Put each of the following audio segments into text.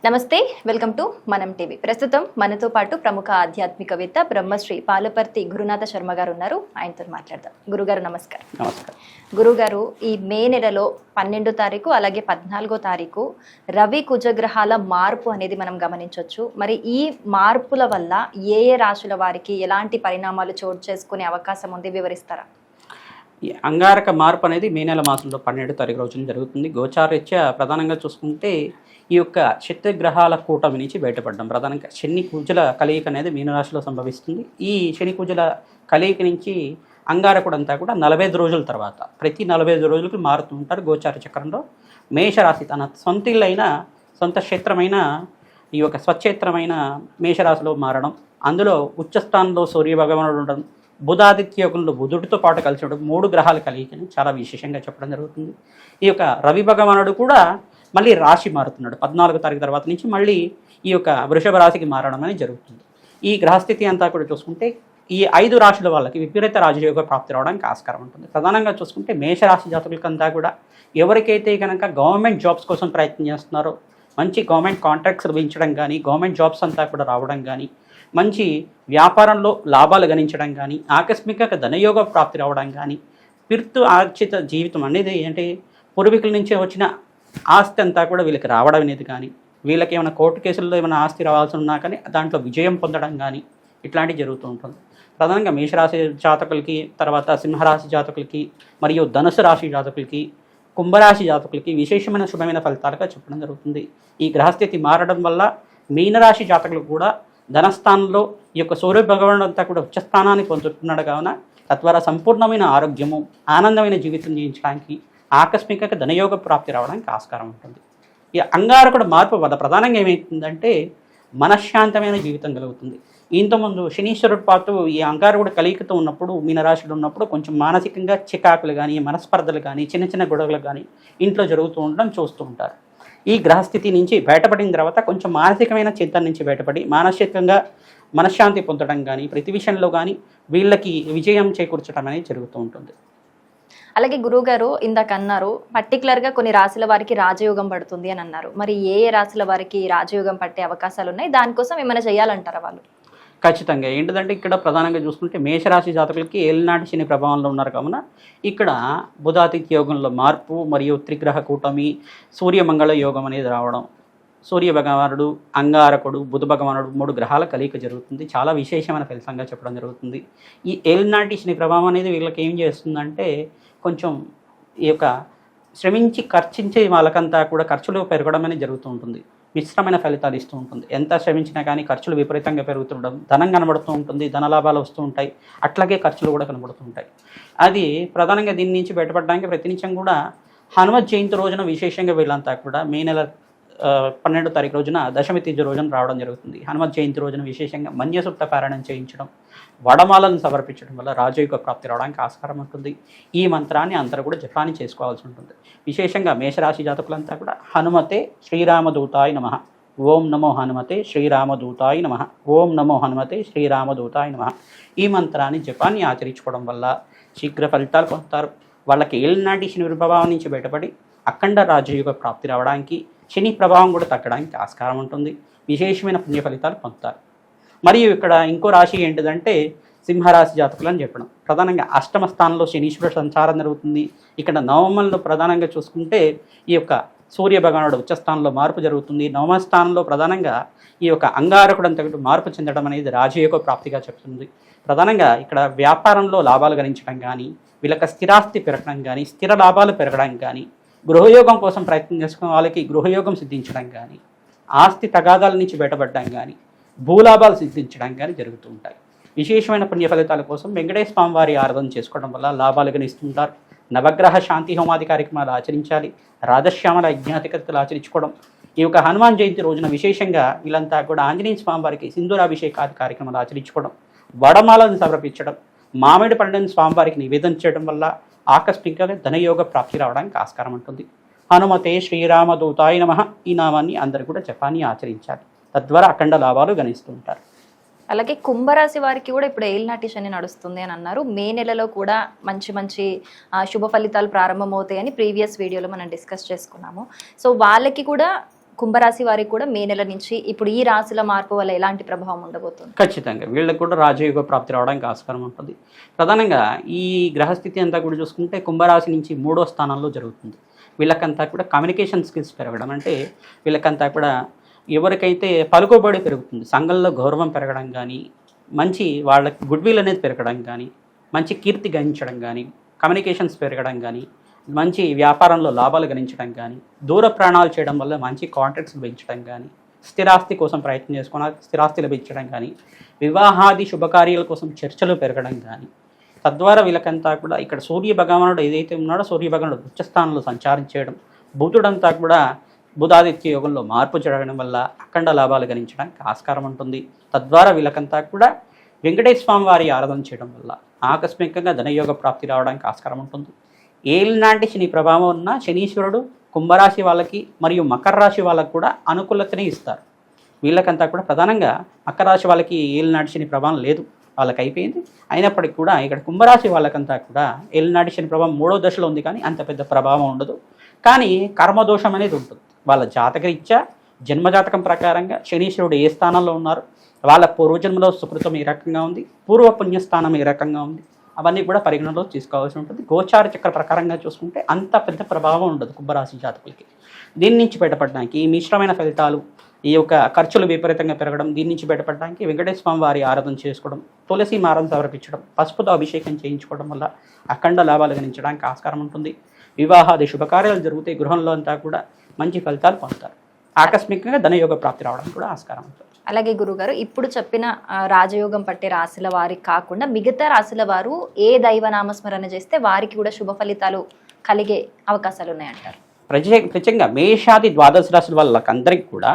నమస్తే, welcome to మనం TV. ప్రస్తుతం మనతో పాటు ప్రముఖ ఆధ్యాత్మికవేత్త బ్రహ్మశ్రీ పాలపర్తి గురునాథ శర్మ గారు ఉన్నారు. ఆయనతో మాట్లాడదాం. గురుగారు నమస్కారం. నమస్కారం. గురుగారు, ఈ మే నెలలో 12వ తారీఖు అలాగే 14వ తారీఖు రవి కుజగ్రహాల మార్పు అనేది మనం గమనించవచ్చు. మరి ఈ మార్పుల వల్ల ఏ ఏ రాశుల వారికి ఎలాంటి పరిణామాలు చోటు చేసుకునే అవకాశం ఉంది, వివరిస్తారా? ఈ అంగారక మార్పు అనేది మే నెల మాసంలో 12వ తారీఖు రోజున జరుగుతుంది. గోచారరీత్యా ప్రధానంగా చూసుకుంటే ఈ యొక్క శత్రుగ్రహాల కూటమి నుంచి బయటపడ్డాం. ప్రధానంగా శని కుజుల కలయిక అనేది మీనరాశిలో సంభవిస్తుంది. ఈ శని కుజుల కలయిక నుంచి అంగారకుడు అంతా కూడా 45 రోజుల తర్వాత ప్రతి 45 రోజులకి మారుతూ ఉంటారు. గోచార చక్రంలో మేషరాశి తన సొంత ఇల్లైన సొంత క్షేత్రమైన ఈ యొక్క స్వక్షేత్రమైన మేషరాశిలో మారడం, అందులో ఉచ్చస్థానంలో సూర్య భగవానుడు ఉండడం, బుధాదిత్య యోగంలో బుధుడితో పాటు కలిసి ఉండడం, 3 గ్రహాల కలయికని చాలా విశేషంగా చెప్పడం జరుగుతుంది. ఈ యొక్క రవి భగవానుడు కూడా మళ్ళీ రాశి మారుతున్నాడు. 14వ తారీఖు తర్వాత నుంచి మళ్ళీ ఈ యొక్క వృషభ రాశికి మారడం అనేది జరుగుతుంది. ఈ గ్రహస్థితి అంతా కూడా చూసుకుంటే ఈ 5 రాశుల వాళ్ళకి విపరీత రాజయోగ ప్రాప్తి రావడానికి ఆస్కారం ఉంటుంది. ప్రధానంగా చూసుకుంటే మేషరాశి జాతకులకంతా కూడా ఎవరికైతే కనుక గవర్నమెంట్ జాబ్స్ కోసం ప్రయత్నం చేస్తున్నారో, మంచి గవర్నమెంట్ కాంట్రాక్ట్స్ లభించడం కానీ, గవర్నమెంట్ జాబ్స్ అంతా కూడా రావడం కానీ, మంచి వ్యాపారంలో లాభాలు గణించడం కానీ, ఆకస్మిక ధనయోగ ప్రాప్తి రావడం కానీ, పిర్తు ఆర్జిత జీవితం అనేది అంటే పూర్వీకుల నుంచి వచ్చిన ఆస్తి అంతా కూడా వీళ్ళకి రావడం అనేది కానీ, వీళ్ళకి ఏమైనా కోర్టు కేసుల్లో ఏమైనా ఆస్తి రావాల్సి ఉన్నా కానీ దాంట్లో విజయం పొందడం కానీ ఇట్లాంటివి జరుగుతూ ఉంటుంది. ప్రధానంగా మేషరాశి జాతకులకి, తర్వాత సింహరాశి జాతకులకి, మరియు ధనుసు రాశి జాతకులకి, కుంభరాశి జాతకులకి విశేషమైన శుభమైన ఫలితాలుగా చెప్పడం జరుగుతుంది. ఈ గ్రహస్థితి మారడం వల్ల మీనరాశి జాతకులకు కూడా ధనస్థానంలో ఈ యొక్క సూర్య భగవానుడు అంతా కూడా ఉచ్చస్థానాన్ని పొందుతున్నాడు. కావున తద్వారా సంపూర్ణమైన ఆరోగ్యము, ఆనందమైన జీవితం జీవించడానికి, ఆకస్మిక ధనయోగ ప్రాప్తి రావడానికి ఆస్కారం ఉంటుంది. ఈ అంగారకుడు మార్పు వల్ల ప్రధానంగా ఏమవుతుందంటే మనశ్శాంతమైన జీవితం కలుగుతుంది. ఇంతకుముందు శనీశ్వరుడు పాటు ఈ అంగారకుడు కలియికతో ఉన్నప్పుడు, మీనరాశిలో ఉన్నప్పుడు కొంచెం మానసికంగా చికాకులు కానీ, మనస్పర్ధలు కానీ, చిన్న చిన్న గొడవలు కానీ ఇంట్లో జరుగుతూ ఉండడం చూస్తూ ఉంటారు. ఈ గ్రహస్థితి నుంచి బయటపడిన తర్వాత కొంచెం మానసికమైన చింతన నుంచి బయటపడి మానసికంగా మనశ్శాంతి పొందడం కానీ, ప్రతి విషయంలో కానీ వీళ్ళకి విజయం చేకూర్చడం అనేది జరుగుతూ ఉంటుంది. అలాగే గురువుగారు ఇందాక అన్నారు, పర్టికులర్గా కొన్ని రాశుల వారికి రాజయోగం పడుతుంది అని అన్నారు. మరి ఏ ఏ రాశుల వారికి రాజయోగం పట్టే అవకాశాలు ఉన్నాయి? దానికోసం ఏమైనా చేయాలంటారా వాళ్ళు? ఖచ్చితంగా ఏంటిదంటే ఇక్కడ ప్రధానంగా చూసుకుంటే మేషరాశి జాతకులకి ఏలినాటి శని ప్రభావంలో ఉన్నారు కావున ఇక్కడ బుధాదిత్య యోగంలో మార్పు మరియు త్రిగ్రహ కూటమి సూర్యమంగళ యోగం అనేది రావడం, సూర్య భగవానుడు, అంగారకుడు, బుధ భగవానుడు 3 గ్రహాల కలయిక జరుగుతుంది. చాలా విశేషమైన ఫలితంగా చెప్పడం జరుగుతుంది. ఈ ఏలినాటి శని ప్రభావం అనేది వీళ్ళకి ఏం చేస్తుందంటే కొంచెం ఈ యొక్క శ్రమించి ఖర్చించే వాళ్ళకంతా కూడా ఖర్చులు పెరగడం అనేది జరుగుతూ ఉంటుంది. మిశ్రమైన ఫలితాలు ఇస్తూ ఉంటుంది. ఎంత శ్రమించినా కానీ ఖర్చులు విపరీతంగా పెరుగుతుండడం, ధనం కనబడుతూ ఉంటుంది, ధనలాభాలు వస్తూ ఉంటాయి, అట్లాగే ఖర్చులు కూడా కనబడుతూ ఉంటాయి. అది ప్రధానంగా దీని నుంచి బయటపడడానికి ప్రతినిత్యం కూడా హనుమత్ జయంతి రోజున విశేషంగా వీళ్ళంతా కూడా మే నెల 12వ తారీఖు రోజున దశమి తిథి రోజున రావడం జరుగుతుంది. హనుమత్ జయంతి రోజున విశేషంగా మన్యసూక్త పారాయణం చేయించడం, వడమాలను సమర్పించడం వల్ల రాజయోగ ప్రాప్తి రావడానికి ఆస్కారం ఉంటుంది. ఈ మంత్రాన్ని అందరూ కూడా జపాన్ని చేసుకోవాల్సి ఉంటుంది. విశేషంగా మేషరాశి జాతకులంతా కూడా హనుమతే శ్రీరామదూతాయ నమః, ఓం నమో హనుమతే శ్రీరామదూతాయ నమః, ఓం నమో హనుమతే శ్రీరామదూతాయ నమః ఈ మంత్రాన్ని జపాన్ని ఆచరించుకోవడం వల్ల శీఘ్ర ఫలితాలు పొందుతారు. వాళ్ళకి ఏలినాటి శని ప్రభావం నుంచి బయటపడి అఖండ రాజయోగ ప్రాప్తి రావడానికి, శని ప్రభావం కూడా తగ్గడానికి ఆస్కారం ఉంటుంది. విశేషమైన పుణ్య ఫలితాలు పొందుతారు. మరియు ఇక్కడ ఇంకో రాశి ఏంటిదంటే సింహరాశి జాతకులు అని చెప్పడం. ప్రధానంగా అష్టమ స్థానంలో శనీశ్వరుడు సంచారం జరుగుతుంది. ఇక్కడ నవమంలో ప్రధానంగా చూసుకుంటే ఈ యొక్క సూర్య భగవానుడు ఉచ్చస్థానంలో మార్పు జరుగుతుంది. నవమ స్థానంలో ప్రధానంగా ఈ యొక్క అంగారకుడు అంతా మార్పు చెందడం అనేది రాజయోగ ప్రాప్తిగా చెప్తుంది. ప్రధానంగా ఇక్కడ వ్యాపారంలో లాభాలు గణించడం కానీ, వీళ్ళకి స్థిరాస్తి పెరగడం కానీ, స్థిర లాభాలు పెరగడం కానీ, గృహయోగం కోసం ప్రయత్నం చేసుకున్న వాళ్ళకి గృహయోగం సిద్ధించడం కానీ, ఆస్తి తగాదాల నుంచి బయటపడడం కానీ, భూలాభాలు సిద్ధించడం కానీ జరుగుతూ ఉంటాయి. విశేషమైన పుణ్య ఫలితాల కోసం వెంకటేశ్వర స్వామి వారి ఆరాధన చేసుకోవడం వల్ల లాభాలు గణిస్తుంటారు. నవగ్రహ శాంతి హోమాది కార్యక్రమాలు ఆచరించాలి. రాధశ్యామల యజ్ఞాతికతలు ఆచరించుకోవడం. ఈ యొక్క హనుమాన్ జయంతి రోజున విశేషంగా వీళ్ళంతా కూడా ఆంజనేయ స్వామి వారికి సింధూరాభిషేకాది కార్యక్రమాలు ఆచరించుకోవడం, వడమాలను సమర్పించడం, మామిడి పండుని స్వామివారికి నివేదన చేయడం వల్ల ఆకస్మికంగా ధనయోగ ప్రాప్తి రావడానికి ఆస్కారం ఉంటుంది. హనుమతే శ్రీరామదూతాయ నమః ఈ నామాన్ని అందరూ కూడా జపాన్ని ఆచరించాలి. తద్వారా అఖండ లాభాలు గణిస్తూ ఉంటారు. అలాగే కుంభరాశి వారికి కూడా ఇప్పుడు ఏలినాటి శని నడుస్తుంది అని అన్నారు. మే నెలలో కూడా మంచి మంచి శుభ ఫలితాలు ప్రారంభమవుతాయని ప్రీవియస్ వీడియోలో మనం డిస్కస్ చేసుకున్నాము. సో వాళ్ళకి కూడా కుంభరాశి వారికి కూడా మే నెల నుంచి ఇప్పుడు ఈ రాశుల మార్పు వల్ల ఎలాంటి ప్రభావం ఉండబోతుంది? ఖచ్చితంగా వీళ్ళకి కూడా రాజయోగ ప్రాప్తి రావడానికి ఆస్కారం ఉంటుంది. ప్రధానంగా ఈ గ్రహస్థితి అంతా కూడా చూసుకుంటే కుంభరాశి నుంచి 3వ స్థానంలో జరుగుతుంది. వీళ్ళకంతా కూడా కమ్యూనికేషన్ స్కిల్స్ పెరగడం, అంటే వీళ్ళకంతా కూడా ఎవరికైతే పలుకుబడి పెరుగుతుంది, సంఘంలో గౌరవం పెరగడం కానీ, మంచి వాళ్ళకి గుడ్విల్ అనేది పెరగడం కానీ, మంచి కీర్తి గణించడం కానీ, కమ్యూనికేషన్స్ పెరగడం కానీ, మంచి వ్యాపారంలో లాభాలు గణించడం కానీ, దూర ప్రయాణాలు చేయడం వల్ల మంచి కాంట్రాక్ట్స్ లభించడం కానీ, స్థిరాస్తి కోసం ప్రయత్నం చేసుకున్న స్థిరాస్తి లభించడం కానీ, వివాహాది శుభకార్యాల కోసం చర్చలు పెరగడం కానీ, తద్వారా వీళ్ళకంతా కూడా ఇక్కడ సూర్య భగవానుడు ఏదైతే ఉన్నాడో సూర్య భగవానుడు ఉచ్చస్థానంలో సంచారం చేయడం, బుధుడంతా కూడా బుధాదిత్య యోగంలో మార్పు జరగడం వల్ల అఖండ లాభాలు గణించడానికి ఆస్కారం ఉంటుంది. తద్వారా వీళ్ళకంతా కూడా వెంకటేశ్వర స్వామి వారి ఆరాధన చేయడం వల్ల ఆకస్మికంగా ధనయోగ ప్రాప్తి రావడానికి ఆస్కారం ఉంటుంది. ఏలినాటి శని ప్రభావం ఉన్న శనీశ్వరుడు కుంభరాశి వాళ్ళకి మరియు మకర రాశి వాళ్ళకి కూడా అనుకూలతని ఇస్తారు. వీళ్ళకంతా కూడా ప్రధానంగా మకర రాశి వాళ్ళకి ఏలినాటి శని ప్రభావం లేదు, వాళ్ళకి అయిపోయింది. అయినప్పటికీ కూడా ఇక్కడ కుంభరాశి వాళ్ళకంతా కూడా ఏలినాటి శని ప్రభావం 3వ దశలో ఉంది, కానీ అంత పెద్ద ప్రభావం ఉండదు. కానీ కర్మదోషం అనేది ఉంటుంది. వాళ్ళ జాతకరీత్యా జన్మజాతకం ప్రకారంగా శనీశ్వరుడు ఏ స్థానంలో ఉన్నారు, వాళ్ళ పూర్వజన్మలో సుకృతం ఏ రకంగా ఉంది, పూర్వ పుణ్యస్థానం ఏ రకంగా ఉంది, అవన్నీ కూడా పరిగణనలో తీసుకోవాల్సి ఉంటుంది. గోచార చక్ర ప్రకారంగా చూసుకుంటే అంత పెద్ద ప్రభావం ఉండదు కుంభరాశి జాతకులకి. దీని నుంచి బయటపడడానికి ఈ మిశ్రమైన ఫలితాలు, ఈ యొక్క ఖర్చులు విపరీతంగా పెరగడం, దీని నుంచి బయటపడడానికి వెంకటేశ్వర స్వామి వారి ఆరాధన చేసుకోవడం, తులసి మారం సమర్పించడం, పసుపుతో అభిషేకం చేయించుకోవడం వల్ల అఖండ లాభాలు గణించడానికి ఆస్కారం ఉంటుంది. వివాహాది శుభకార్యాలు జరిగితే గృహంలో అంతా కూడా మంచి ఫలితాలు పొందుతారు. ఆకస్మికంగా ధనయోగ ప్రాప్తి రావడానికి కూడా ఆస్కారం ఉంటుంది. అలాగే గురుగారు, ఇప్పుడు చెప్పిన రాజయోగం పట్టే రాశుల వారికి కాకుండా మిగతా రాశుల వారు ఏ దైవనామస్మరణ చేస్తే వారికి కూడా శుభ ఫలితాలు కలిగే అవకాశాలు ఉన్నాయంటారు? ప్రత్యేకంగా మేషాది ద్వాదశ రాశుల వాళ్ళకందరికీ కూడా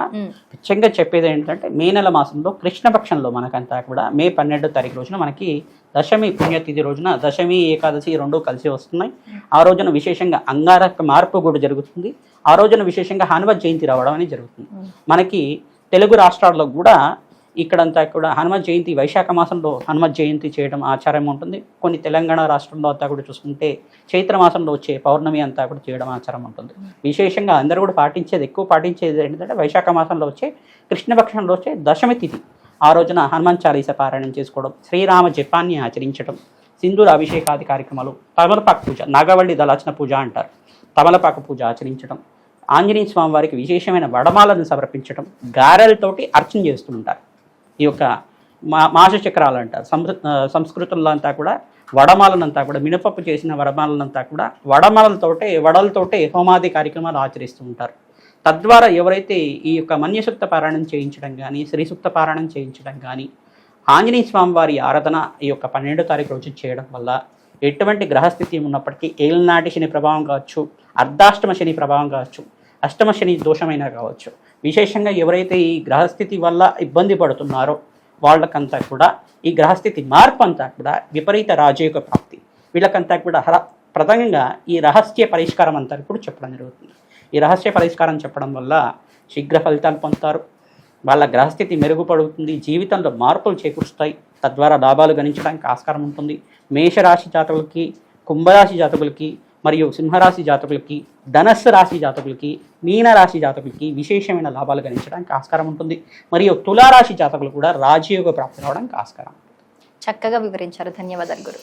ప్రత్యేకంగా చెప్పేది ఏంటంటే, మే నెల మాసంలో కృష్ణపక్షంలో మనకంతా కూడా మే 12వ తారీఖు రోజున మనకి దశమి పుణ్యతిథి రోజున దశమి ఏకాదశి 2 కలిసి వస్తున్నాయి. ఆ రోజున విశేషంగా అంగారక మార్పు కూడా జరుగుతుంది. ఆ రోజున విశేషంగా హనుమత్ జయంతి రావడం అనేది జరుగుతుంది. మనకి తెలుగు రాష్ట్రాల్లో కూడా ఇక్కడంతా కూడా హనుమత్ జయంతి వైశాఖ మాసంలో హనుమత్ జయంతి చేయడం ఆచారం ఉంటుంది. కొన్ని తెలంగాణ రాష్ట్రంలో అంతా కూడా చూసుకుంటే చైత్ర మాసంలో వచ్చే పౌర్ణమి అంతా కూడా చేయడం ఆచారం ఉంటుంది. విశేషంగా అందరూ కూడా ఎక్కువ పాటించేది ఏంటంటే వైశాఖ మాసంలో వచ్చే కృష్ణపక్షంలో వచ్చే దశమి తిథి. ఆ రోజున హనుమాన్ చాలీస పారాయణం చేసుకోవడం, శ్రీరామ జపాన్ని ఆచరించడం, సింధూర అభిషేకాది కార్యక్రమాలు, తమలపాకు పూజ, నాగవల్లి దళాచన పూజ అంటారు, తమలపాకు పూజ ఆచరించడం, ఆంజనేయ స్వామి వారికి విశేషమైన వడమాలను సమర్పించడం, గారెలతోటి అర్చన చేస్తూ ఉంటారు. ఈ యొక్క మాస చక్రాలు అంటారు సంస్కృతంలో అంతా కూడా. వడమాలనంతా కూడా మినపప్పు చేసిన వడమాలనంతా కూడా వడలతోటే హోమాది కార్యక్రమాలు ఆచరిస్తూ ఉంటారు. తద్వారా ఎవరైతే ఈ యొక్క మన్యసూక్త పారాయణం చేయించడం కానీ, శ్రీసూక్త పారాయణం చేయించడం కానీ, ఆంజనేయ స్వామి వారి ఆరాధన ఈ యొక్క 12వ తారీఖు రోజు చేయడం వల్ల ఎటువంటి గ్రహస్థితి ఉన్నప్పటికీ ఏలినాటి శని ప్రభావం కావచ్చు, అర్ధాష్టమ శని ప్రభావం కావచ్చు, అష్టమ శని దోషమైనా కావచ్చు, విశేషంగా ఎవరైతే ఈ గ్రహస్థితి వల్ల ఇబ్బంది పడుతున్నారో వాళ్ళకంతా కూడా ఈ గ్రహస్థితి మార్పు అంతా కూడా విపరీత రాజయోగ ప్రాప్తి. వీళ్ళకంతా కూడా ప్రధానంగా ఈ రహస్య పరిష్కారం అంతా ఇప్పుడు చెప్పడం జరుగుతుంది. ఈ రహస్య పరిష్కారం చెప్పడం వల్ల శీఘ్ర ఫలితాలు పొందుతారు. వాళ్ళ గ్రహస్థితి మెరుగుపడుతుంది, జీవితంలో మార్పులు చేకూరుస్తాయి. తద్వారా లాభాలు గణించడానికి ఆస్కారం ఉంటుంది. మేషరాశి జాతకులకి, కుంభరాశి జాతకులకి మరియు సింహరాశి జాతకులకి, ధనస్సు రాశి జాతకులకి, మీనరాశి జాతకులకి విశేషమైన లాభాలు గణించడానికి ఆస్కారం ఉంటుంది. మరియు తులారాశి జాతకులు కూడా రాజయోగ ప్రాప్తి రావడానికి ఆస్కారం. చక్కగా వివరించారు. ధన్యవాదాలు గురు.